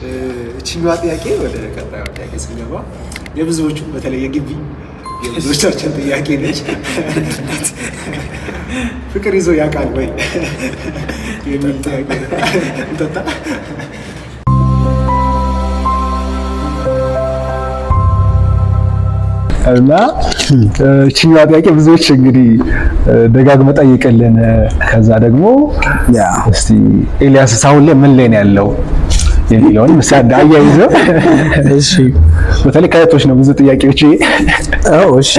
እቺኛዋ ጥያቄ ወደ ቀጣዩ ጥያቄ ስንገባ የብዙዎቹ በተለይ የብዙዎቻችን ጥያቄ ነች። ፍቅር ይዞ ያውቃል ወይ የሚል ጥያቄ እንጠጣ። እና እቺኛዋ ጥያቄ ብዙዎች እንግዲህ ደጋግመው ጠይቀልን። ከዛ ደግሞ እስቲ ኤልያስ አሁን ላይ ምን ላይ ነው ያለው የሚለውን ምሳሌ አያይዘው። እሺ በተለይ ከእህቶች ነው ብዙ ጥያቄዎች። እሺ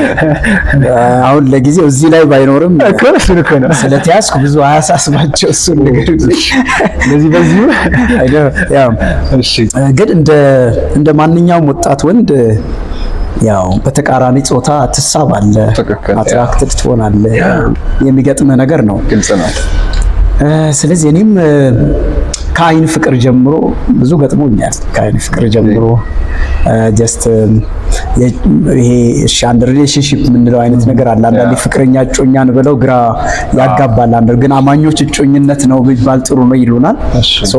አሁን ለጊዜው እዚህ ላይ ባይኖርም እኮ እኮ ነው ስለተያዝኩ ብዙ አያሳስባቸው እሱን ነገር ለዚህ በዚሁ ያው እሺ። ግን እንደ ማንኛውም ወጣት ወንድ ያው በተቃራኒ ጾታ ትሳባለህ፣ አትራክትድ ትሆናለህ፣ የሚገጥምህ ነገር ነው። ግልጽ ነው። ስለዚህ እኔም ከአይን ፍቅር ጀምሮ ብዙ ገጥሞኛል። ከአይን ፍቅር ጀምሮ ጀስት ይሄ አንድ ሪሌሽንሺፕ የምንለው አይነት ነገር አለ። አንዳንዴ ፍቅረኛ እጮኛን ብለው ግራ ያጋባል። ግን አማኞች እጮኝነት ነው ቢባል ጥሩ ነው ይሉናል። ሶ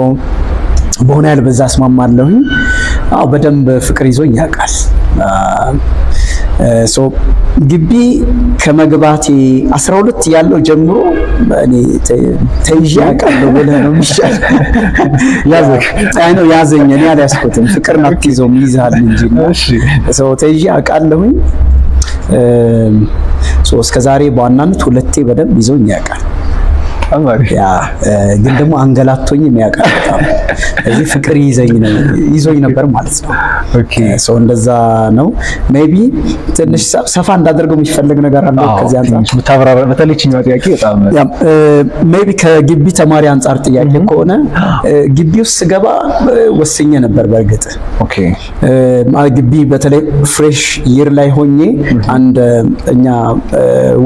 በሆነ ያህል በዛ አስማማለሁኝ። በደንብ ፍቅር ይዞኝ ያውቃል። ሶ ግቢ ከመግባቴ 12 ያለው ጀምሮ እኔ ተይዤ አውቃለሁ ብለህ ነው የሚሻል። ያዘኝ እኔ አልያዝኩትም። ፍቅር አትይዘውም ይይዝሃል እንጂ። ሶ ተይዤ አውቃለሁኝ። ሶ እስከዛሬ በዋናነት 2 በደንብ ይዞኝ ያውቃል። ግን ደግሞ አንገላቶኝ የሚያውቃል በጣም። እዚህ ፍቅር ይዞኝ ነበር ማለት ነው። ኦኬ ሶ እንደዛ ነው። ሜቢ ትንሽ ሰፋ እንዳደርገው የሚፈልግ ነገር አለ ከዚህ አንፃር ብታብራራ። በተለይ እቺኛው ጥያቄ በጣም ሜቢ ከግቢ ተማሪ አንፃር ጥያቄ ከሆነ ግቢ ውስጥ ስገባ ወስኜ ነበር በእርግጥ። ኦኬ ግቢ በተለይ ፍሬሽ ይር ላይ ሆኜ አንድ እኛ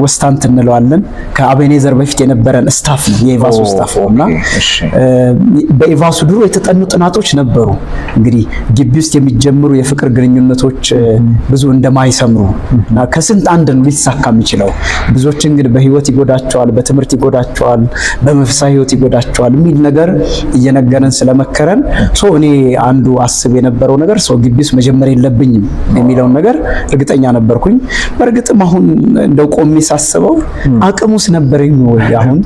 ወስታንት እንለዋለን ከአቤኔዘር በፊት የነበረን ስታፍ ነው የኢቫሱ ስታፍ ነውና በኢቫሱ ድሮ የተጠኑ ጥናቶች ነበሩ። እንግዲህ ግቢ ውስጥ የሚጀምሩ የፍቅር ግንኙነቶች ብዙ እንደማይሰምሩ እና ከስንት አንድ ነው ሊሳካ የሚችለው። ብዙዎችን ግን በህይወት ይጎዳቸዋል፣ በትምህርት ይጎዳቸዋል፣ በመንፈሳዊ ህይወት ይጎዳቸዋል የሚል ነገር እየነገረን ስለመከረን እኔ አንዱ አስብ የነበረው ነገር ግቢ ውስጥ መጀመር የለብኝም የሚለውን ነገር እርግጠኛ ነበርኩኝ። በእርግጥም አሁን እንደው ቆሜ ሳስበው አቅሙስ ነበረኝ ወይ አሁን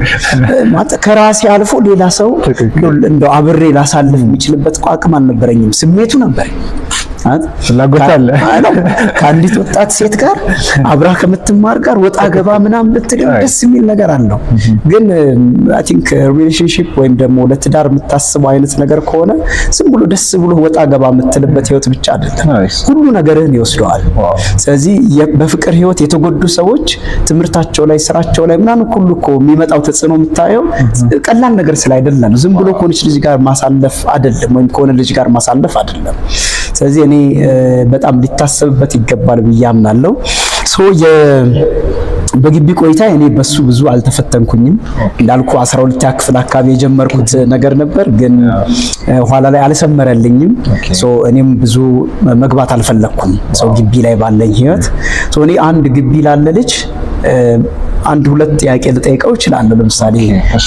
ከራሴ አልፎ ሌላ ሰው እንደው አብሬ ላሳልፍ የሚችልበት አቅም አልነበረኝም። ስሜቱ ነበረኝ። ፍላጎት አለ ከአንዲት ወጣት ሴት ጋር አብራ ከምትማር ጋር ወጣ ገባ ምናምን ብትል ደስ የሚል ነገር አለው። ግን አይ ቲንክ ሪሌሽንሺፕ ወይም ደግሞ ለትዳር የምታስበው አይነት ነገር ከሆነ ዝም ብሎ ደስ ብሎ ወጣ ገባ የምትልበት ህይወት ብቻ አይደለም፣ ሁሉ ነገርህን ይወስደዋል። ስለዚህ በፍቅር ህይወት የተጎዱ ሰዎች ትምህርታቸው ላይ፣ ስራቸው ላይ ምናምን ሁሉ እኮ የሚመጣው ተጽዕኖ የምታየው ቀላል ነገር ስላይደለም ዝም ብሎ ከሆነች ልጅ ጋር ማሳለፍ አይደለም፣ ወይም ከሆነ ልጅ ጋር ማሳለፍ አይደለም። ስለዚህ እኔ በጣም ሊታሰብበት ይገባል ብዬ አምናለሁ። በግቢ ቆይታ እኔ በሱ ብዙ አልተፈተንኩኝም። እንዳልኩ 12 ክፍል አካባቢ የጀመርኩት ነገር ነበር፣ ግን ኋላ ላይ አልሰመረልኝም። እኔም ብዙ መግባት አልፈለኩም ግቢ ላይ ባለኝ ህይወት። እኔ አንድ ግቢ ላለ ልጅ አንድ 2 ጥያቄ ልጠይቀው እችላለሁ። ለምሳሌ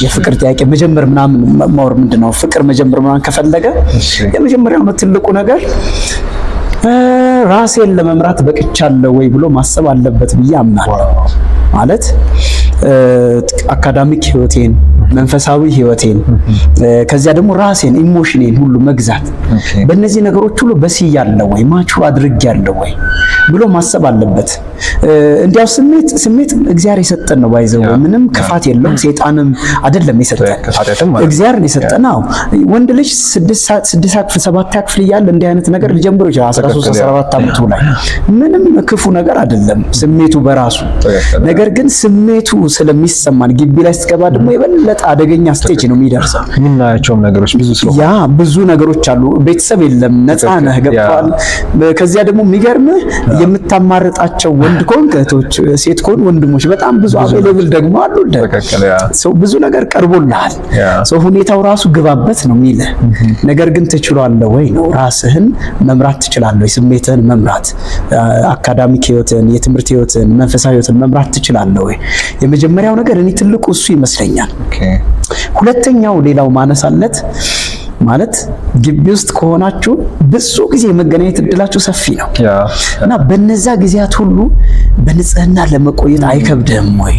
የፍቅር ጥያቄ መጀመር ምናምን ማወር ምንድነው ፍቅር መጀመር ምናምን ከፈለገ የመጀመሪያው ትልቁ ነገር ራሴን ለመምራት በቅቻለሁ ወይ ብሎ ማሰብ አለበት ብዬ አምናለሁ። ማለት አካዳሚክ ህይወቴን፣ መንፈሳዊ ህይወቴን፣ ከዚያ ደግሞ ራሴን ኢሞሽኔን ሁሉ መግዛት በእነዚህ ነገሮች ሁሉ በስያለሁ ወይ ማቹር አድርጌያለሁ ወይ ብሎ ማሰብ አለበት። እንዲያው ስሜት እግዚአብሔር የሰጠን ነው። ባይዘው ምንም ክፋት የለውም። ሰይጣንም አይደለም የሰጠን፣ እግዚአብሔር ነው የሰጠን። ወንድ ልጅ 6 ክፍል 7 ክፍል እያለ እንዲህ አይነት ነገር ሊጀምር ይችላል። 13 14 ዓመቱ ላይ ምንም ክፉ ነገር አይደለም ስሜቱ በራሱ። ነገር ግን ስሜቱ ስለሚሰማን ግቢ ላይ ስትገባ ደግሞ የበለጠ አደገኛ ስቴጅ ነው የሚደርሰው። ምናያቸውም ነገሮች ብዙ ነገሮች አሉ። ቤተሰብ የለም፣ ነፃ ነህ፣ ገብቷል። ከዚያ ደግሞ የሚገርምህ የምታማርጣቸው ወንድ ከሆንክ እህቶች፣ ሴት ከሆኑ ወንድሞች በጣም ብዙ አቬሌብል ደግሞ አሉ። ብዙ ነገር ቀርቦልሃል። ሁኔታው ራሱ ግባበት ነው የሚልህ። ነገር ግን ትችላለህ ወይ ነው። ራስህን መምራት ትችላለህ ወይ? ስሜትህን መምራት፣ አካዳሚክ ህይወትን፣ የትምህርት ህይወትን፣ መንፈሳዊ ህይወትን መምራት ትችላለህ ወይ? የመጀመሪያው ነገር እኔ ትልቁ እሱ ይመስለኛል። ሁለተኛው ሌላው ማነሳለት ማለት ግቢ ውስጥ ከሆናችሁ ብዙ ጊዜ የመገናኘት እድላችሁ ሰፊ ነው እና በነዛ ጊዜያት ሁሉ በንጽህና ለመቆየት አይከብድም ወይ?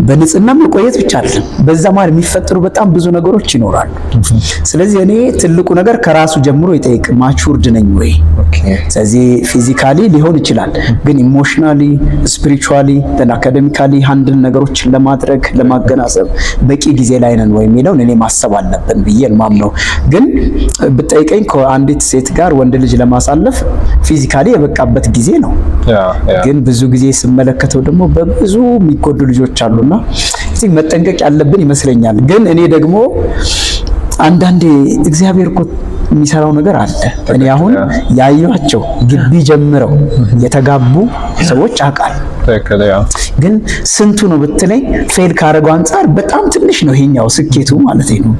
በንጽህና መቆየት ብቻ አይደለም፣ በዛ ማለት የሚፈጠሩ በጣም ብዙ ነገሮች ይኖራሉ። ስለዚህ እኔ ትልቁ ነገር ከራሱ ጀምሮ ይጠይቅ፣ ማቹርድ ነኝ ወይ? ስለዚህ ፊዚካሊ ሊሆን ይችላል፣ ግን ኢሞሽናሊ፣ ስፒሪቹዋሊ፣ አካዳሚካሊ ሃንድል ነገሮችን ለማድረግ ለማገናዘብ በቂ ጊዜ ላይ ነን ወይ የሚለውን እኔ ማሰብ አለብን ብዬ ነው። ግን ብጠይቀኝ ከአንዲት ሴት ጋር ወንድ ልጅ ለማሳለፍ ፊዚካሊ የበቃበት ጊዜ ነው። ግን ብዙ ጊዜ ስመለከተው ደግሞ በብዙ የሚጎዱ ልጆች አሉና እዚህ መጠንቀቅ ያለብን ይመስለኛል። ግን እኔ ደግሞ አንዳንዴ እግዚአብሔር እኮ የሚሰራው ነገር አለ። እኔ አሁን ያዩዋቸው ግቢ ጀምረው የተጋቡ ሰዎች አውቃለሁ። ግን ስንቱ ነው ብትለኝ ፌል ካረገው አንፃር በጣም ትንሽ ነው ይሄኛው ስኬቱ ማለት ነው።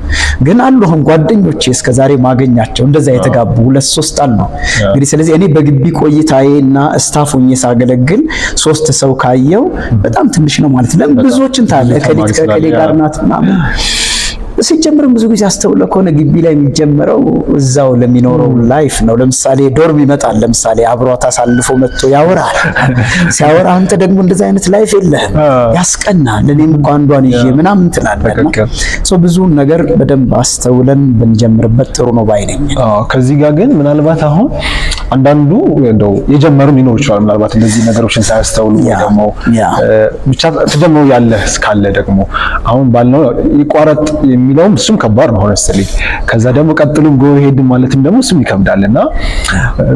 ግን አሉ አሁን ጓደኞቼ እስከዛሬ ማገኛቸው እንደዛ የተጋቡ 2-3 አሉ። እንግዲህ ስለዚህ እኔ በግቢ ቆይታዬና ስታፍ ሆኜ ሳገለግል 3 ሰው ካየው በጣም ትንሽ ነው ማለት ነው። ብዙዎችን ታለ ከሌ ጋር ናት ምናምን ሲጀምርም ብዙ ጊዜ አስተውለ ከሆነ ግቢ ላይ የሚጀምረው እዛው ለሚኖረው ላይፍ ነው። ለምሳሌ ዶርም ይመጣል። ለምሳሌ አብሯት አሳልፎ መጥቶ ያወራል። ሲያወራ አንተ ደግሞ እንደዛ አይነት ላይፍ የለህም፣ ያስቀናል። እኔም እንኳን አንዷን ይዤ ምናምን ትላለና ብዙ ነገር በደንብ አስተውለን ብንጀምርበት ጥሩ ነው ባይ ነኝ። ከዚህ ጋር ግን ምናልባት አሁን አንዳንዱ እንደው የጀመሩ ሊኖር ይችላል። ምናልባት እንደዚህ ነገሮችን ሳያስተውሉ ደግሞ ብቻ ተጀምሮ ያለ እስካለ ደግሞ አሁን ባልነው ይቋረጥ የሚለውም እሱም ከባድ ነው ሆነስትሊ። ከዛ ደግሞ ቀጥሉም ጎ ሄድ ማለትም ደግሞ እሱም ይከብዳልና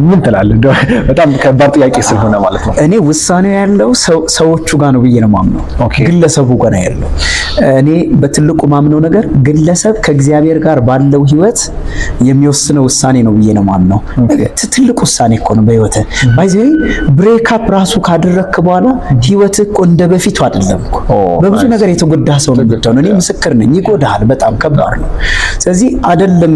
ምን ትላለህ? በጣም ከባድ ጥያቄ ስለሆነ ማለት ነው። እኔ ውሳኔው ያለው ሰዎቹ ጋር ነው ብዬ ነው ማምነው፣ ግለሰቡ ጋር ነው ያለው። እኔ በትልቁ ማምነው ነገር ግለሰብ ከእግዚአብሔር ጋር ባለው ህይወት የሚወስነው ውሳኔ ነው ብዬ ነው ማምነው። ትልቁ ውሳኔ እኮ ነው በህይወት ባይዘይ ብሬክ አፕ ራሱ ካደረክ በኋላ ህይወት እኮ እንደበፊቱ አይደለም እኮ። በብዙ ነገር የተጎዳ ሰው ነው ብትሆን እኔ ምስክር ነኝ፣ ይጎዳል፣ በጣም ከባድ ነው። ስለዚህ አይደለም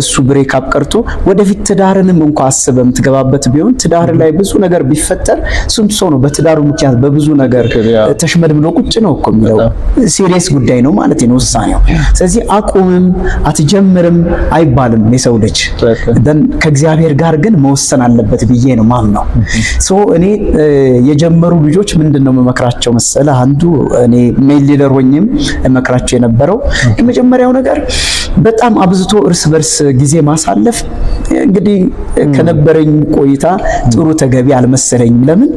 እሱ ብሬክ አፕ ቀርቶ ወደፊት ትዳርንም እንኳን አስበህ የምትገባበት ቢሆን ትዳር ላይ ብዙ ነገር ቢፈጠር ስንት ሰው ነው በትዳሩ ምክንያት በብዙ ነገር ተሽመድምዶ ቁጭ ነው እኮ የሚለው። ሲሪየስ ጉዳይ ነው ማለት ነው ውሳኔው። ስለዚህ አቁምም አትጀምርም አይባልም የሰው ልጅ ከእግዚአብሔር ጋር ግን መወሰን አለበት ብዬ ነው ማምነው። እኔ የጀመሩ ልጆች ምንድነው መመክራቸው መሰለ? አንዱ እኔ ሜል ሊደር ሆኜም መመክራቸው የነበረው የመጀመሪያው ነገር በጣም አብዝቶ እርስ በርስ ጊዜ ማሳለፍ እንግዲህ ከነበረኝ ቆይታ ጥሩ ተገቢ አልመሰለኝም። ለምን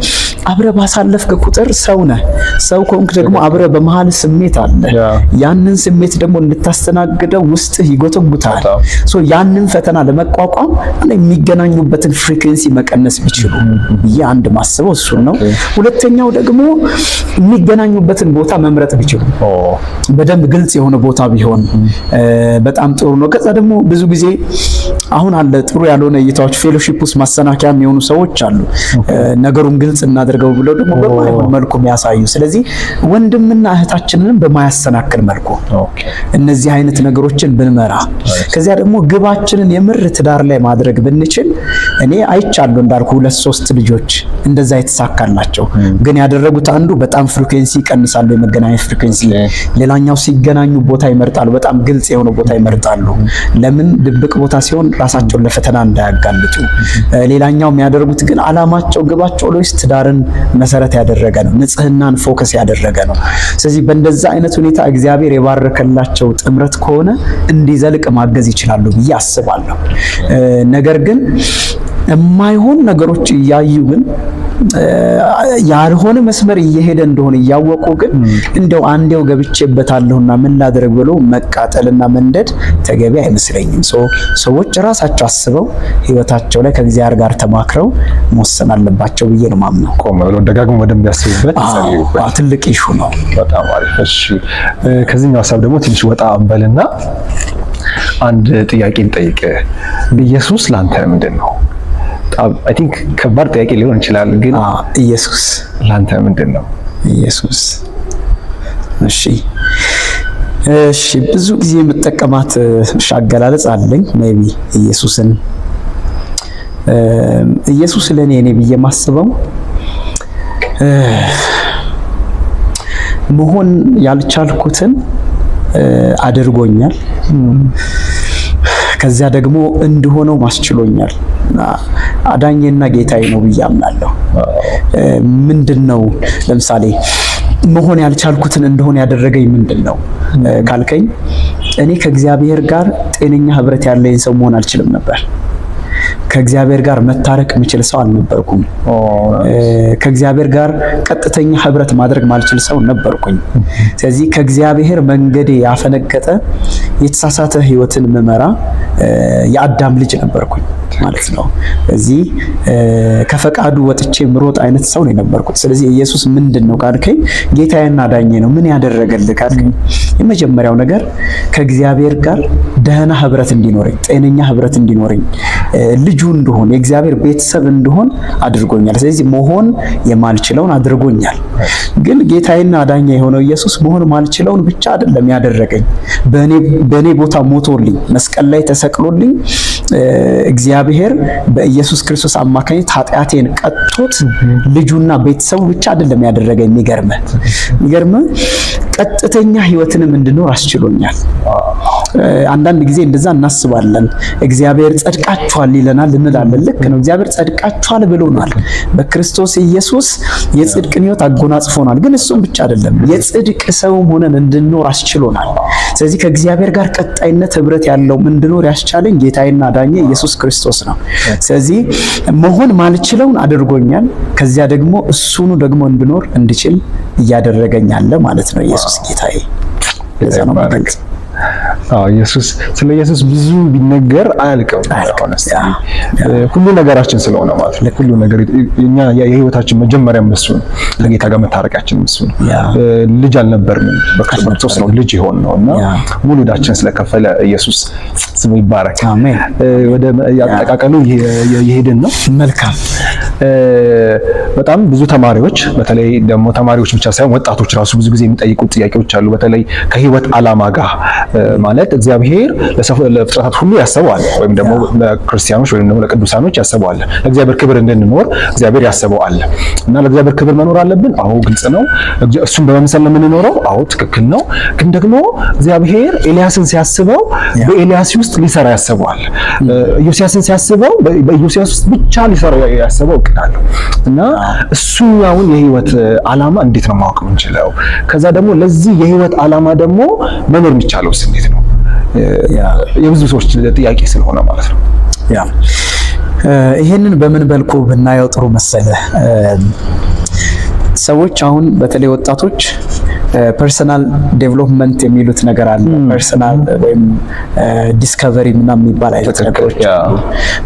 አብረ ባሳለፍክ ቁጥር ሰው ነህ። ሰው ከሆንክ ደግሞ አብረ በመሃል ስሜት አለ። ያንን ስሜት ደግሞ እንድታስተናግደው ውስጥ ይጎተጉታል። ያንን ፈተና ለመቋቋም የሚገናኙበትን ፍሪኩዌንሲ መቀነስ ቢችሉ ይሄ አንድ ማስበው እሱ ነው። ሁለተኛው ደግሞ የሚገናኙበትን ቦታ መምረጥ ቢችሉ በደንብ ግልጽ የሆነ ቦታ ቢሆን በጣም ጥሩ ነው። ከዛ ደግሞ ብዙ ጊዜ አሁን አለ ጥሩ ያልሆነ እይታዎች ፌሎሺፕ ውስጥ ማሰናከያ የሚሆኑ ሰዎች አሉ። ነገሩን ግልጽ እናድርገው ብለው ደግሞ በማይሆን መልኩ የሚያሳዩ። ስለዚህ ወንድምና እህታችንን በማያሰናክል መልኩ እነዚህ አይነት ነገሮችን ብንመራ፣ ከዚያ ደግሞ ግባችንን የምር ትዳር ላይ ማድረግ ብንችል እኔ አይቻለሁ እንዳልኩ 2-3 ልጆች እንደዛ የተሳካላቸው። ግን ያደረጉት አንዱ በጣም ፍሪኩዌንሲ ይቀንሳሉ፣ የመገናኘት ፍሪኩዌንሲ። ሌላኛው ሲገናኙ ቦታ ይመርጣሉ፣ በጣም ግልጽ የሆነ ቦታ ይመርጣሉ። ለምን ድብቅ ቦታ ሲሆን ራሳቸውን ለፈተና እንዳያጋልጡ። ሌላኛው የሚያደርጉት ግን አላማቸው ግባቸው ለውስጥ ትዳርን መሰረት ያደረገ ነው፣ ንጽህናን ፎከስ ያደረገ ነው። ስለዚህ በእንደዛ አይነት ሁኔታ እግዚአብሔር የባረከላቸው ጥምረት ከሆነ እንዲዘልቅ ማገዝ ይችላሉ ብዬ አስባለሁ። ነገር ግን የማይሆን ነገሮች እያዩ ግን ያልሆነ መስመር እየሄደ እንደሆነ እያወቁ ግን እንደው አንዴው ገብቼበታለሁና ምን ላድርግ ብሎ መቃጠልና መንደድ ተገቢ አይመስለኝም። ሰዎች ራሳቸው አስበው ህይወታቸው ላይ ከእግዚአብሔር ጋር ተማክረው መወሰን አለባቸው ብዬ ነው ማምነው። ቆም ብሎ ደጋግሞ ወደም ያስቡበት ትልቅ ኢሹ ነው። በጣም አሪፍ። እሺ ከዚህኛው ሐሳብ ደግሞ ትንሽ ወጣ እንበልና አንድ ጥያቄ እንጠይቅ። ኢየሱስ ላንተ ምንድን ነው? አይ ቲንክ ከባድ ጥያቄ ሊሆን ይችላል፣ ግን ኢየሱስ ላንተ ምንድን ነው? ኢየሱስ እሺ ብዙ ጊዜ የምጠቀማት አገላለጽ አለኝ። ሜቢ ኢየሱስ ለኔ ብዬ ማስበው መሆን ያልቻልኩትን አድርጎኛል። ከዚያ ደግሞ እንድሆነው ማስችሎኛል። አዳኜና ጌታዬ ነው ብዬ አምናለሁ። ምንድነው ለምሳሌ መሆን ያልቻልኩትን እንደሆነ ያደረገኝ ምንድነው ካልከኝ፣ እኔ ከእግዚአብሔር ጋር ጤነኛ ህብረት ያለኝ ሰው መሆን አልችልም ነበር። ከእግዚአብሔር ጋር መታረቅ የምችል ሰው አልነበርኩም። ከእግዚአብሔር ጋር ቀጥተኛ ህብረት ማድረግ ማልችል ሰው ነበርኩኝ። ስለዚህ ከእግዚአብሔር መንገዴ ያፈነገጠ የተሳሳተ ህይወትን መመራ የአዳም ልጅ ነበርኩኝ ማለት ነው። እዚህ ከፈቃዱ ወጥቼ ምሮጥ አይነት ሰው ነው የነበርኩት። ስለዚህ ኢየሱስ ምንድነው ካልከኝ፣ ጌታዬና ዳኜ ነው። ምን ያደረገልህ ካልከኝ፣ የመጀመሪያው ነገር ከእግዚአብሔር ጋር ደህና ህብረት እንዲኖረኝ፣ ጤነኛ ህብረት እንዲኖረኝ፣ ልጁ እንደሆን፣ የእግዚአብሔር ቤተሰብ እንደሆን አድርጎኛል። ስለዚህ መሆን የማልችለውን አድርጎኛል። ግን ጌታዬና ዳኜ የሆነው ኢየሱስ መሆን ማልችለውን ብቻ አይደለም ያደረገኝ፣ በእኔ ቦታ ሞቶልኝ መስቀል ላይ ተሰቅሎልኝ እግዚአብሔር በኢየሱስ ክርስቶስ አማካኝነት ኃጢአቴን ቀጥቶት ልጁና ቤተሰቡ ብቻ አይደለም ያደረገኝ። የሚገርምህ ቀጥተኛ ህይወትንም እንድኖር አስችሎኛል። አንዳንድ ጊዜ እንደዛ እናስባለን። እግዚአብሔር ጸድቃችኋል ይለናል እንላለን። ልክ ነው፣ እግዚአብሔር ጸድቃችኋል ብሎናል። በክርስቶስ ኢየሱስ የጽድቅን ህይወት አጎናጽፎናል። ግን እሱም ብቻ አይደለም፣ የጽድቅ ሰውም ሆነን እንድንኖር አስችሎናል። ስለዚህ ከእግዚአብሔር ጋር ቀጣይነት ህብረት ያለው እንድኖር ያስቻለኝ ጌታዬና ዳኜ ኢየሱስ ክርስቶስ ነው። ስለዚህ መሆን ማልችለውን አድርጎኛል። ከዚያ ደግሞ እሱኑ ደግሞ እንድኖር እንድችል እያደረገኝ አለ ማለት ነው። ኢየሱስ ጌታዬ ለዛ ነው ማለት ኢየሱስ ስለ ኢየሱስ ብዙ ቢነገር አያልቅም። ሁሉ ነገራችን ስለሆነ ማለት ነው። ሁሉ ነገር እኛ የህይወታችን መጀመሪያ እሱ ነው። ለጌታ ጋር መታረቃችን እሱ ነው። ልጅ አልነበርንም፣ በክርስቶስ ነው ልጅ የሆነውና ሙሉ ዕዳችን ስለከፈለ ኢየሱስ ስሙ ይባረክ። አሜን። ወደ ያጠቃቀሉ የሄድን ነው። መልካም። በጣም ብዙ ተማሪዎች፣ በተለይ ደግሞ ተማሪዎች ብቻ ሳይሆን ወጣቶች ራሱ ብዙ ጊዜ የሚጠይቁት ጥያቄዎች አሉ። በተለይ ከህይወት ዓላማ ጋር ማለት እግዚአብሔር ለፍጥረታት ሁሉ ያሰበዋል፣ ወይም ደግሞ ለክርስቲያኖች ወይም ደግሞ ለቅዱሳኖች ያሰበዋል። ለእግዚአብሔር ክብር እንድንኖር እግዚአብሔር ያሰበዋል እና ለእግዚአብሔር ክብር መኖር አለብን። አዎ ግልጽ ነው። እሱን በመምሰል ነው የምንኖረው። አዎ ትክክል ነው። ግን ደግሞ እግዚአብሔር ኤልያስን ሲያስበው በኤልያስ ውስጥ ሊሰራ ያሰበዋል። ኢዮስያስን ሲያስበው በኢዮስያስ ውስጥ ብቻ ሊሰራ ያሰበው እቅድ አለው እና እሱኛውን የህይወት ዓላማ እንዴት ነው ማወቅ የምንችለው? ከዛ ደግሞ ለዚህ የህይወት ዓላማ ደግሞ መኖር የሚቻለው እንዴት ነው? የብዙ ሰዎች ጥያቄ ስለሆነ ማለት ነው። ይሄንን በምን መልኩ ብናየው ጥሩ መሰለ? ሰዎች አሁን በተለይ ወጣቶች ፐርሰናል ዴቨሎፕመንት የሚሉት ነገር አለ። ፐርሰናል ወይም ዲስከቨሪ ምናምን የሚባል አይነት ነገሮች አሉ።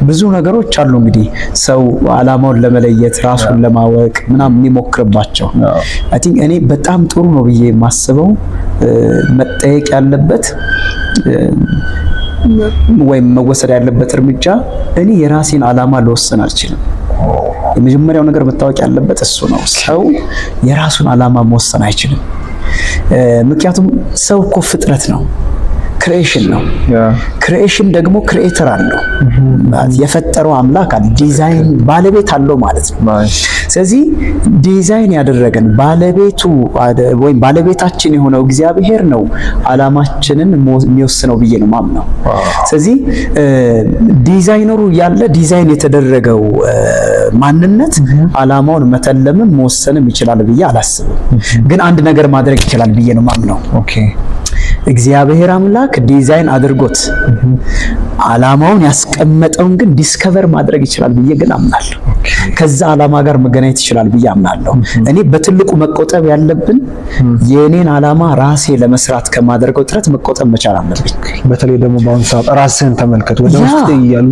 ብዙ ነገሮች አሉ። እንግዲህ ሰው ዓላማውን ለመለየት ራሱን ለማወቅ ምናምን የሚሞክርባቸው አይ ቲንክ እኔ በጣም ጥሩ ነው ብዬ የማስበው መጠየቅ ያለበት ወይም መወሰድ ያለበት እርምጃ እኔ የራሴን ዓላማ ልወስን አልችልም። የመጀመሪያው ነገር መታወቅ ያለበት እሱ ነው። ሰው የራሱን ዓላማ መወሰን አይችልም። ምክንያቱም ሰው እኮ ፍጥረት ነው፣ ክሪኤሽን ነው። ክሪኤሽን ደግሞ ክሪኤተር አለው፣ የፈጠረው አምላክ አለ፣ ዲዛይን ባለቤት አለው ማለት ነው። ስለዚህ ዲዛይን ያደረገን ባለቤቱ ወይም ባለቤታችን የሆነው እግዚአብሔር ነው ዓላማችንን የሚወስነው ብዬ ነው ማምነው። ስለዚህ ዲዛይነሩ ያለ ዲዛይን የተደረገው ማንነት ዓላማውን መተለምም መወሰንም ይችላል ብዬ አላስብም። ግን አንድ ነገር ማድረግ ይችላል ብዬ ነው ማምነው። ኦኬ እግዚአብሔር አምላክ ዲዛይን አድርጎት ዓላማውን ያስቀመጠውን ግን ዲስከቨር ማድረግ ይችላል ብዬ ግን አምናለሁ። ከዛ ዓላማ ጋር መገናኘት ይችላል ብዬ አምናለሁ። እኔ በትልቁ መቆጠብ ያለብን የኔን ዓላማ ራሴ ለመስራት ከማድረገው ጥረት መቆጠብ መቻል አለብኝ። በተለይ ደግሞ በአሁኑ ሰዓት ራስህን ተመልከት። ወደ ውስጥ ይያሉ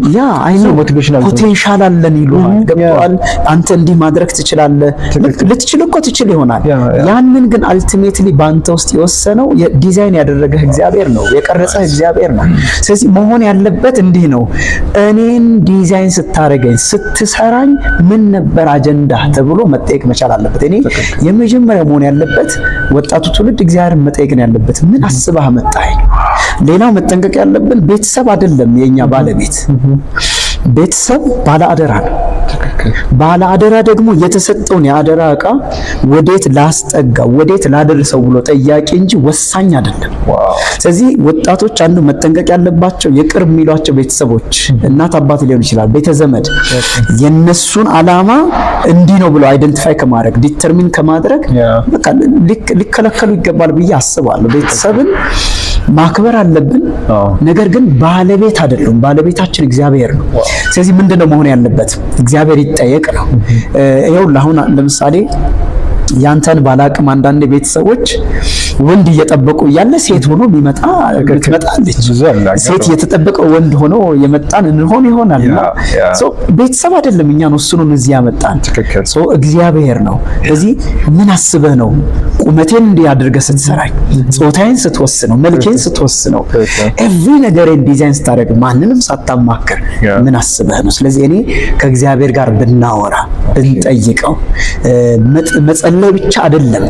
ሞቲቬሽናል ፖቴንሻል አለን ይሉሃል። ገብቶሃል? አንተ እንዲህ ማድረግ ትችላለህ። ልትችል እኮ ትችል ይሆናል። ያንን ግን አልቲሜትሊ በአንተ ውስጥ የወሰነው ዲዛይን ያደረገህ እግዚአብሔር ነው፣ የቀረጸህ እግዚአብሔር ነው። ስለዚህ መሆን ያለበት እንዲህ ነው። እኔን ዲዛይን ስታረገኝ ስትሰራኝ ምን ነበር አጀንዳ ተብሎ መጠየቅ መቻል አለበት። እኔ የመጀመሪያው መሆን ያለበት ወጣቱ ትውልድ እግዚአብሔርን መጠየቅ ነው ያለበት። ምን አስበህ መጣኸኝ? ሌላው መጠንቀቅ ያለብን ቤተሰብ አይደለም የኛ ባለቤት። ቤተሰብ ባለ አደራ ነው። ባለ አደራ ደግሞ የተሰጠውን የአደራ ዕቃ ወዴት ላስጠጋው ወዴት ላደርሰው ብሎ ጠያቂ እንጂ ወሳኝ አይደለም። ስለዚህ ወጣቶች አንዱ መጠንቀቅ ያለባቸው የቅርብ የሚሏቸው ቤተሰቦች እናት አባት ሊሆን ይችላል፣ ቤተ ዘመድ የነሱን ዓላማ እንዲህ ነው ብሎ አይደንቲፋይ ከማድረግ ዲተርሚን ከማድረግ በቃ ሊከለከሉ ይገባል ብዬ አስባለሁ። ቤተሰብን ማክበር አለብን። ነገር ግን ባለቤት አይደለም። ባለቤታችን እግዚአብሔር ነው። ስለዚህ ምንድነው መሆን ያለበት? እግዚአብሔር ይጠየቅ ነው። ይኸውልህ አሁን ለምሳሌ ያንተን ባላቅም አንዳንድ ቤተሰቦች ወንድ እየጠበቁ እያለ ሴት ሆኖ ቢመጣ ትመጣለች። ሴት እየተጠበቀው ወንድ ሆኖ የመጣን እንሆን ይሆናል። ቤተሰብ አይደለም እኛን ወስኖን እዚህ ያመጣን እግዚአብሔር ነው። ስለዚህ ምን አስበህ ነው ቁመቴን እንዲህ አድርገህ ስትሰራኝ፣ ጾታዬን ስትወስነው፣ መልኬን ስትወስነው፣ ኤቭሪ ነገሬን ዲዛይን ስታደርግ ማንንም ሳታማክር ምን አስበህ ነው? ስለዚህ እኔ ከእግዚአብሔር ጋር ብናወራ ብንጠይቀው መጸለይ ብቻ አይደለም።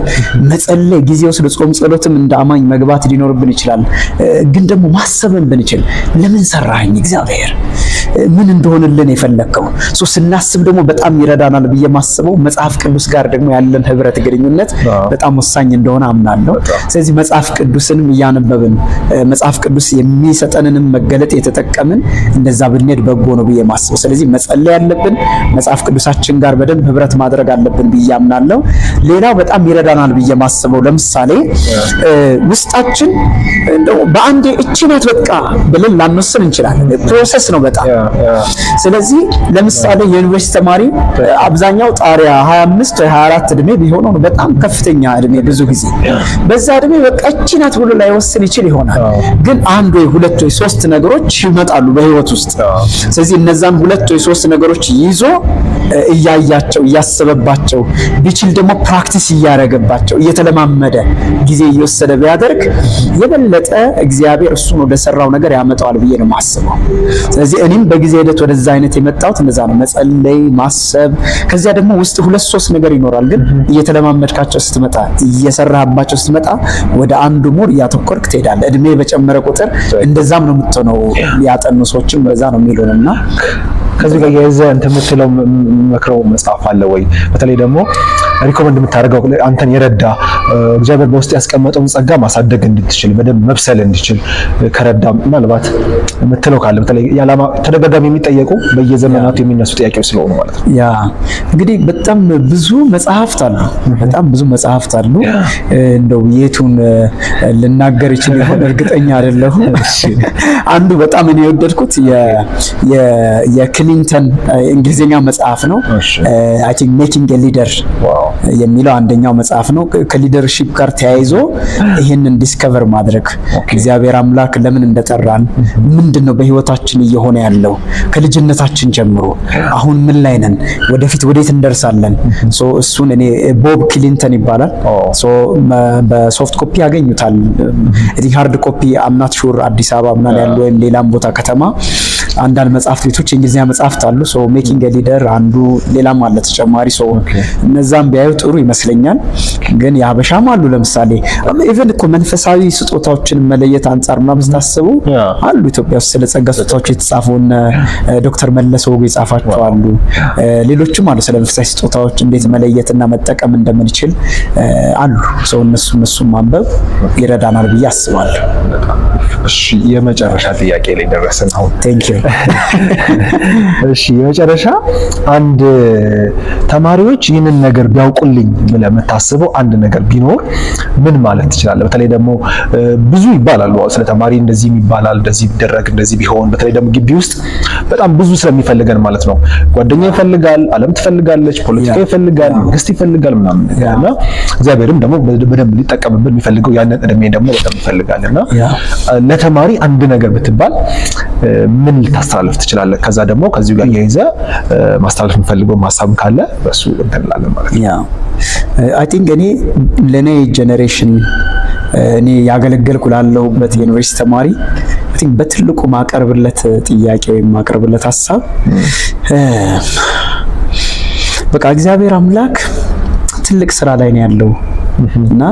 መጸለይ ጊዜው ስለ ጾም ጸሎትም እንደ አማኝ መግባት ሊኖርብን ይችላል። ግን ደግሞ ማሰብን ብንችል ለምን ሰራኸኝ እግዚአብሔር ምን እንደሆነልን የፈለከው ስናስብ ደግሞ በጣም ይረዳናል ብዬ ማስበው መጽሐፍ ቅዱስ ጋር ደግሞ ያለን ህብረት ግንኙነት በጣም ወሳኝ እንደሆነ አምናለሁ። ስለዚህ መጽሐፍ ቅዱስንም እያነበብን መጽሐፍ ቅዱስ የሚሰጠንንም መገለጥ የተጠቀምን እንደዛ ብንሄድ በጎ ነው ብዬ ማስበው። ስለዚህ መጸለይ ያለብን መጽሐፍ ቅዱሳችን ጋር በደንብ ህብረት ማድረግ አለብን ብዬ አምናለሁ። ሌላው በጣም ይረዳናል ብዬ ማስበው ለምሳሌ ውስጣችን እንደው በአንዴ እቺ ናት በቃ ብለን ላንወስን እንችላለን። ፕሮሰስ ነው በጣም። ስለዚህ ለምሳሌ የዩኒቨርሲቲ ተማሪ አብዛኛው ጣሪያ 25 ወይ 24 እድሜ ቢሆነው በጣም ከፍተኛ እድሜ ብዙ ጊዜ በዛ እድሜ በቃ እቺ ናት ብሎ ላይወስን ይችል ይሆናል። ግን አንድ ወይ ሁለት ወይ ሶስት ነገሮች ይመጣሉ በህይወት ውስጥ። ስለዚህ እነዛን ሁለት ወይ ሶስት ነገሮች ይዞ እያያቸው እያሰበባቸው ቢችል ደግሞ ፕራክቲስ እያደረገባቸው እየተለማመደ ጊዜ እየወሰደ ቢያደርግ የበለጠ እግዚአብሔር እሱን ወደ ሰራው ነገር ያመጣዋል ብዬ ነው ማስበው። ስለዚህ እኔም በጊዜ ሂደት ወደዛ አይነት የመጣሁት እንደዛ ነው። መጸለይ፣ ማሰብ፣ ከዚያ ደግሞ ውስጥ ሁለት ሶስት ነገር ይኖራል። ግን እየተለማመድካቸው ስትመጣ እየሰራህባቸው ስትመጣ ወደ አንዱ ሙር እያተኮርክ ትሄዳለህ። እድሜ በጨመረ ቁጥር እንደዛም ነው የምትሆነው። ያጠኑ ሰዎችም በዛ ነው የሚሉንና ከዚህ ጋር የዘ እንትን የምትለው መክረው መጽሐፍ አለ ወይ? በተለይ ደግሞ ሪኮመንድ የምታደርገው አንተን የረዳ እግዚአብሔር በውስጥ ያስቀመጠውን ጸጋ ማሳደግ እንድትችል በደንብ መብሰል እንድትችል ከረዳ ምናልባት የምትለው ካለ በተለይ ያላማ ተደጋጋሚ የሚጠየቁ በየዘመናቱ የሚነሱ ጥያቄዎች ስለሆኑ ማለት ነው። ያ እንግዲህ በጣም ብዙ መጽሐፍት አሉ። በጣም ብዙ መጽሐፍት አሉ። እንደው የቱን ልናገር ይችል ይሆን እርግጠኛ አይደለሁም። አንዱ በጣም እኔ የወደድኩት የክሊንተን እንግሊዝኛ መጽሐፍ ነው። አይ ቲንክ ሜኪንግ ኤ ሊደር የሚለው አንደኛው መጽሐፍ ነው። ከሊደርሺፕ ጋር ተያይዞ ይሄንን ዲስከቨር ማድረግ እግዚአብሔር አምላክ ለምን እንደጠራን ምንድነው በህይወታችን እየሆነ ያለው ከልጅነታችን ጀምሮ አሁን ምን ላይ ነን፣ ወደፊት ወዴት እንደርሳለን። እሱን እኔ ቦብ ክሊንተን ይባላል። በሶፍት ኮፒ ያገኙታል። ሃርድ ኮፒ አምናት ሹር አዲስ አበባ ምናምን ያለው ወይም ሌላም ቦታ ከተማ አንዳንድ መጽሐፍት ቤቶች የእንግሊዝኛ መጽሐፍት አሉ። ሜኪንግ ኤ ሊደር አንዱ ሌላም አለ ተጨማሪ። እነዛም ቢያዩ ጥሩ ይመስለኛል። ግን የሀበሻም አሉ። ለምሳሌ ኢቨን እኮ መንፈሳዊ ስጦታዎችን መለየት አንጻር ምናምን ስታስቡ አሉ ኢትዮጵያ ውስጥ ስለ ጸጋ ስጦታዎች የተጻፉ ዶክተር መለሰ ወጉ የጻፋቸው አሉ። ሌሎችም አሉ ስለ መንፈሳዊ ስጦታዎች እንዴት መለየትና መጠቀም እንደምንችል አሉ። እነሱ ማንበብ ይረዳናል ብዬ አስባለሁ። እሺ የመጨረሻ ጥያቄ ላይ ደረስን አሁን። ቴንክ ዩ። እሺ የመጨረሻ አንድ ተማሪዎች ይህንን ነገር ቢያውቁልኝ ብለህ የምታስበው አንድ ነገር ቢኖር ምን ማለት ትችላለህ? በተለይ ደግሞ ብዙ ይባላሉ ስለ ተማሪ እንደዚህ ይባላል፣ እንደዚህ ቢደረግ እንደዚህ ቢሆን። በተለይ ደግሞ ግቢ ውስጥ በጣም ብዙ ስለሚፈልገን ማለት ነው። ጓደኛ ይፈልጋል፣ ዓለም ትፈልጋለች፣ ፖለቲካ ይፈልጋል፣ መንግስት ይፈልጋል ምናምን ነገርና እግዚአብሔርም ደግሞ በደንብ ሊጠቀምብን የሚፈልገው ያንን እድሜ ደግሞ በጣም ይፈልጋልና ለተማሪ አንድ ነገር ብትባል ምን ልታስተላልፍ ትችላለህ? ከዛ ደግሞ ከዚሁ ጋር የይዘህ ማስተላለፍ የምፈልገው ሀሳብ ካለ በሱ እንተላለን ማለት ነው። አይ ቲንክ እኔ ለኔ ጄኔሬሽን እኔ ያገለገልኩ ላለሁበት ዩኒቨርሲቲ ተማሪ አይ ቲንክ በትልቁ ማቀርብለት ጥያቄ ወይም ማቀርብለት ሀሳብ በቃ እግዚአብሔር አምላክ ትልቅ ስራ ላይ ነው ያለው እና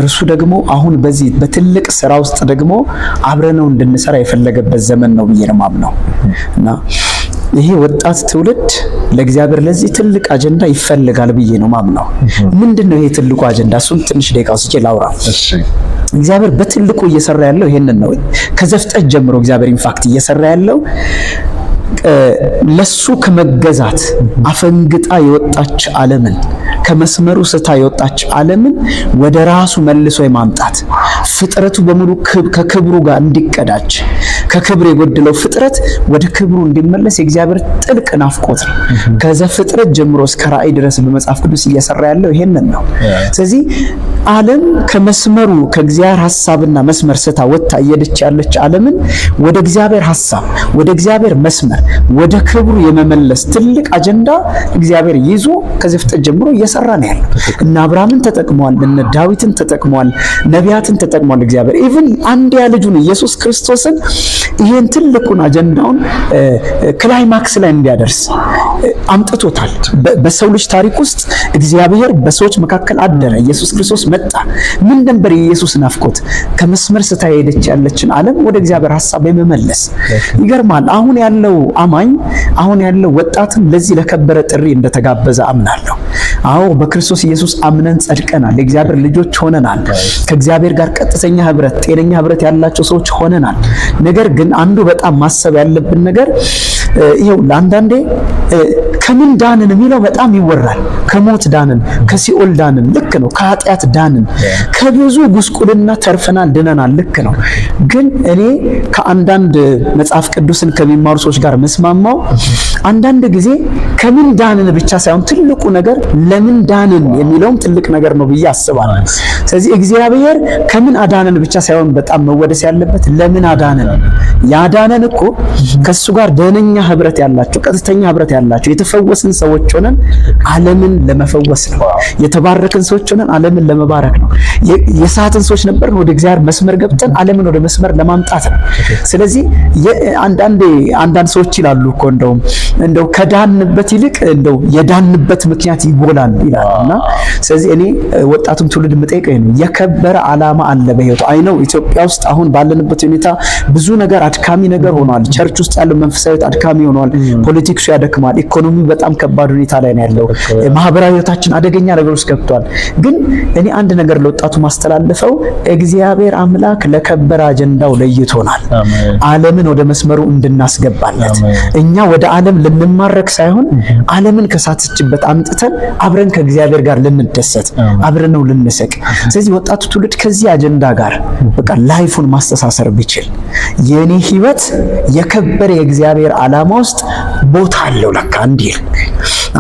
እርሱ ደግሞ አሁን በዚህ በትልቅ ስራ ውስጥ ደግሞ አብረነው እንድንሰራ የፈለገበት ዘመን ነው ብዬ ነው የማምነው እና ይሄ ወጣት ትውልድ ለእግዚአብሔር ለዚህ ትልቅ አጀንዳ ይፈልጋል ብዬ ነው ማምነው። ምንድነው ይሄ ትልቁ አጀንዳ? እሱን ትንሽ ደቂቃ ወስጄ ላውራ። እግዚአብሔር በትልቁ እየሰራ ያለው ይሄንን ነው። ከዘፍጥረት ጀምሮ እግዚአብሔር ኢንፋክት እየሰራ ያለው ለሱ ከመገዛት አፈንግጣ የወጣች ዓለምን ከመስመሩ ስታ የወጣች ዓለምን ወደ ራሱ መልሶ የማምጣት ፍጥረቱ በሙሉ ከክብሩ ጋር እንዲቀዳጅ ከክብር የጎደለው ፍጥረት ወደ ክብሩ እንዲመለስ የእግዚአብሔር ጥልቅ ናፍቆት ነው። ከዘፍጥረት ጀምሮ እስከ ራእይ ድረስ በመጽሐፍ ቅዱስ እየሰራ ያለው ይሄንን ነው። ስለዚህ ዓለም ከመስመሩ ከእግዚአብሔር ሐሳብና መስመር ስታ ወጣ እየሄደች ያለች ዓለምን ወደ እግዚአብሔር ሐሳብ ወደ እግዚአብሔር መስመር ወደ ክብሩ የመመለስ ትልቅ አጀንዳ እግዚአብሔር ይዞ ከዘፍጥረት ጀምሮ እየሰራ ነው ያለው። እነ አብርሃምን ተጠቅሟል፣ እነ ዳዊትን ተጠቅሟል፣ ነቢያትን ተጠቅሟል። እግዚአብሔር ኢቭን አንድያ ልጁን ኢየሱስ ክርስቶስን ይሄን ትልቁን አጀንዳውን ክላይማክስ ላይ እንዲያደርስ አምጥቶታል። በሰው ልጅ ታሪክ ውስጥ እግዚአብሔር በሰዎች መካከል አደረ። ኢየሱስ ክርስቶስ መጣ። ምን ነበር የኢየሱስ ናፍቆት? ከመስመር ስታ ሄደች ያለችን ዓለም ወደ እግዚአብሔር ሐሳብ የመመለስ። ይገርማል። አሁን ያለው አማኝ አሁን ያለው ወጣትም ለዚህ ለከበረ ጥሪ እንደተጋበዘ አምናለሁ። አዎ በክርስቶስ ኢየሱስ አምነን ጸድቀናል። የእግዚአብሔር ልጆች ሆነናል። ከእግዚአብሔር ጋር ቀጥተኛ ህብረት፣ ጤነኛ ህብረት ያላቸው ሰዎች ሆነናል። ነገር ግን አንዱ በጣም ማሰብ ያለብን ነገር ይሄው ለአንዳንዴ ከምን ዳንን የሚለው በጣም ይወራል። ከሞት ዳንን፣ ከሲኦል ዳንን፣ ልክ ነው። ከኃጢአት ዳንን፣ ከብዙ ጉስቁልና ተርፈናል፣ ድነናል፣ ልክ ነው። ግን እኔ ከአንዳንድ መጽሐፍ ቅዱስን ከሚማሩ ሰዎች ጋር መስማማው አንዳንድ ጊዜ ከምን ዳንን ብቻ ሳይሆን ትልቁ ነገር ለምን ዳንን የሚለውም ትልቅ ነገር ነው ብዬ አስባለሁ። ስለዚህ እግዚአብሔር ከምን አዳነን ብቻ ሳይሆን በጣም መወደስ ያለበት ለምን አዳነን። ያዳነን እኮ ከሱ ጋር ደህነኛ ህብረት ያላቸው ቀጥተኛ ህብረት ያላቸው የተፈወስን ሰዎች ሆነን ዓለምን ለመፈወስ ነው። የተባረክን ሰዎች ሆነን ዓለምን ለመባረክ ነው። የሳትን ሰዎች ነበርን፣ ወደ እግዚአብሔር መስመር ገብተን ዓለምን ወደ መስመር ለማምጣት ነው። ስለዚህ አንዳንድ ሰዎች ይላሉ እኮ እንደው ከዳንበት ይልቅ እንደው የዳንበት ምክንያት ይጎላል ይላልና ስለዚህ እኔ ወጣቱም ትውልድ የምጠይቀው ነው የከበረ ዓላማ አለ በህይወቱ። አይ ነው ኢትዮጵያ ውስጥ አሁን ባለንበት ሁኔታ ብዙ ነገር አድካሚ ነገር ሆኗል። ቸርች ውስጥ ያለው መንፈሳዊ አድካሚ ሆኗል። ፖለቲክሱ ያደክማል። ኢኮኖሚ በጣም ከባድ ሁኔታ ላይ ነው ያለው። ማህበራዊ ህይወታችን አደገኛ ነገር ውስጥ ገብቷል። ግን እኔ አንድ ነገር ለወጣቱ ማስተላለፈው እግዚአብሔር አምላክ ለከበረ አጀንዳው ለይቶናል። ዓለምን ወደ መስመሩ እንድናስገባለት እኛ ወደ ዓለም ልንማረክ ሳይሆን ዓለምን ከሳተችበት አምጥተን አብረን ከእግዚአብሔር ጋር ልንደሰት አብረን ነው ልንሰቅ። ስለዚህ ወጣቱ ትውልድ ከዚህ አጀንዳ ጋር በቃ ላይፉን ማስተሳሰር ቢችል የኔ ህይወት የከበረ የእግዚአብሔር ዓላማ ውስጥ ቦታ አለው ለካ እንዲል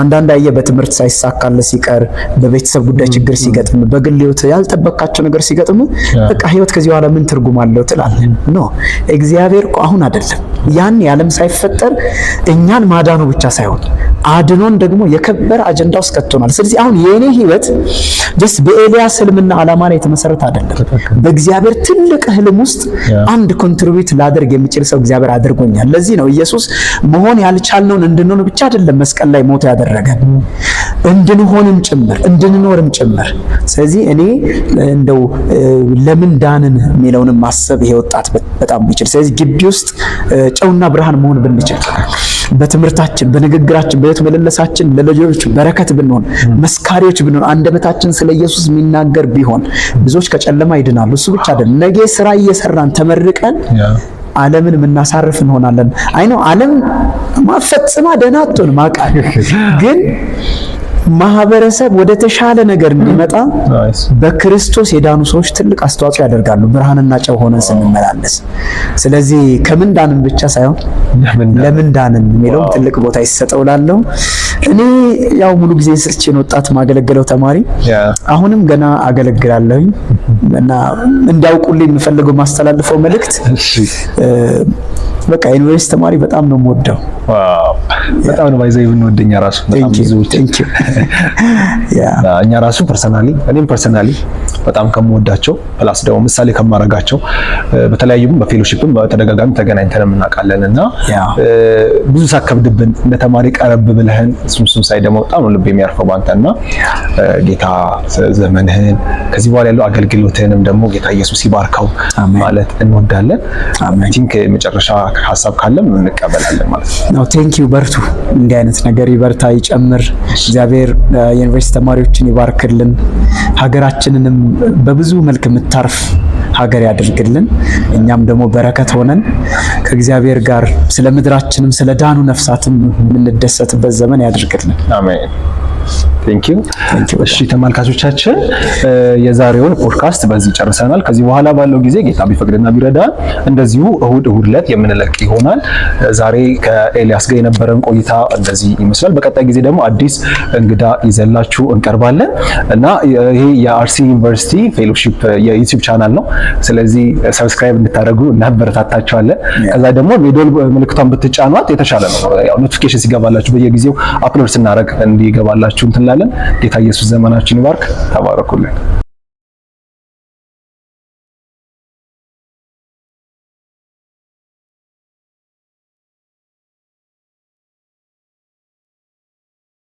አንዳንድ በትምህርት ሳይሳካለ ሲቀር በቤተሰብ ጉዳይ ችግር ሲገጥም በግል ህይወት ያልጠበቃቸው ነገር ሲገጥም በቃ ህይወት ከዚህ በኋላ ምን ትርጉም አለው ትላለህ። ኖ እግዚአብሔር እኮ አሁን አይደለም ያን ዓለም ሳይፈጠር እኛን ማዳኑ ብቻ ሳይሆን አድኖን ደግሞ የከበረ አጀንዳ ውስጥ ከቶናል። ስለዚህ አሁን የኔ ህይወት ጀስት በኤልያስ ህልምና ዓላማ ላይ የተመሰረተ አይደለም። በእግዚአብሔር ትልቅ ህልም ውስጥ አንድ ኮንትሪቢዩት ላደርግ የሚችል ሰው እግዚአብሔር አድርጎኛል። ለዚህ ነው ኢየሱስ መሆን ያልቻልነውን እንድንሆን ብቻ አይደለም መስቀል ላይ ሞቶ ያደረገን እንድንሆንም ጭምር እንድንኖርም ጭምር። ስለዚህ እኔ እንደው ለምን ዳንን የሚለውንም ማሰብ ይሄ ወጣት በጣም ቢችል። ስለዚህ ግቢ ውስጥ ጨውና ብርሃን መሆን ብንችል በትምህርታችን በንግግራችን በህይወት መለለሳችን ለልጆች በረከት ብንሆን መስካሪዎች ብንሆን አንደበታችን ስለ ኢየሱስ የሚናገር ቢሆን ብዙዎች ከጨለማ ይድናሉ። እሱ ብቻ አይደለም ነገ ስራ እየሰራን ተመርቀን ዓለምን የምናሳርፍ እንሆናለን። አይ ነው ዓለም ማፈጽማ ደህና አትሆን ማቃል ግን ማህበረሰብ ወደ ተሻለ ነገር እንዲመጣ በክርስቶስ የዳኑ ሰዎች ትልቅ አስተዋጽኦ ያደርጋሉ ብርሃንና ጨው ሆነን ስንመላለስ። ስለዚህ ከምን ዳንን ብቻ ሳይሆን ለምን ዳንን የሚለው ትልቅ ቦታ ይሰጠውላለሁ። እኔ ያው ሙሉ ጊዜ ስርቼን ወጣት ማገለግለው ተማሪ አሁንም ገና አገለግላለሁኝ እና እንዲያውቁልኝ የምፈልገው ማስተላልፈው መልእክት በቃ ዩኒቨርሲቲ ተማሪ በጣም ነው የምወደው። ዋው በጣም ነው ባይዘይ ብንወደኛ ራሱ በጣም ብዙዎች እኛ ራሱ እኔም ፐርሰናሊ በጣም ከምወዳቸው ፕላስ ደግሞ ምሳሌ ከማረጋቸው በተለያዩም በፌሎሺፕም በተደጋጋሚ ተገናኝተን እናውቃለንና ብዙ ሳከብድብን እንደ ተማሪ ቀረብ ብለህን እሱም ሳይ ደግሞ በጣም ነው ልብ የሚያርፈው ባንተና ጌታ ዘመንህን ከዚህ በኋላ ያለው አገልግሎትህንም ደግሞ ጌታ ኢየሱስ ይባርከው ማለት እንወዳለን። አይ ቲንክ መጨረሻ ሐሳብ ካለም እንቀበላለን ማለት ነው። ቴንክ ዩ በርቱ። እንዲህ አይነት ነገር ይበርታ ይጨምር። እግዚአብሔር የዩኒቨርሲቲ ተማሪዎችን ይባርክልን። ሀገራችንንም በብዙ መልክ የምታርፍ ሀገር ያድርግልን። እኛም ደግሞ በረከት ሆነን ከእግዚአብሔር ጋር ስለ ምድራችንም ስለ ዳኑ ነፍሳትም የምንደሰትበት ዘመን ያድርግልን። አሜን። ቴንክ ዩ። እሺ ተመልካቾቻችን የዛሬውን ፖድካስት በዚህ ጨርሰናል። ከዚህ በኋላ ባለው ጊዜ ጌታ ቢፈቅድና ቢረዳን እንደዚሁ እሁድ ዕለት የምንለቅ ይሆናል። ዛሬ ከኤልያስ ጋር የነበረን ቆይታ እንደዚህ ይመስላል። በቀጣይ ጊዜ ደግሞ አዲስ እንግዳ ይዘላችሁ እንቀርባለን እና ይሄ የአርሲ ዩኒቨርሲቲ ፌሎሺፕ የዩቲዩብ ቻናል ነው። ስለዚህ ሰብስክራይብ እንድታደርጉ እናበረታታችኋለን። ከዛ ደግሞ የደወል ምልክቷን ብትጫኗት የተሻለ ነው። ያው ኖቲፊኬሽን ሲገባላችሁ በየጊዜው አፕሎድ ስናደርግ እንዲገባላችሁ እንትላለን። ጌታ ኢየሱስ ዘመናችን ይባርክ። ተባረኩልን።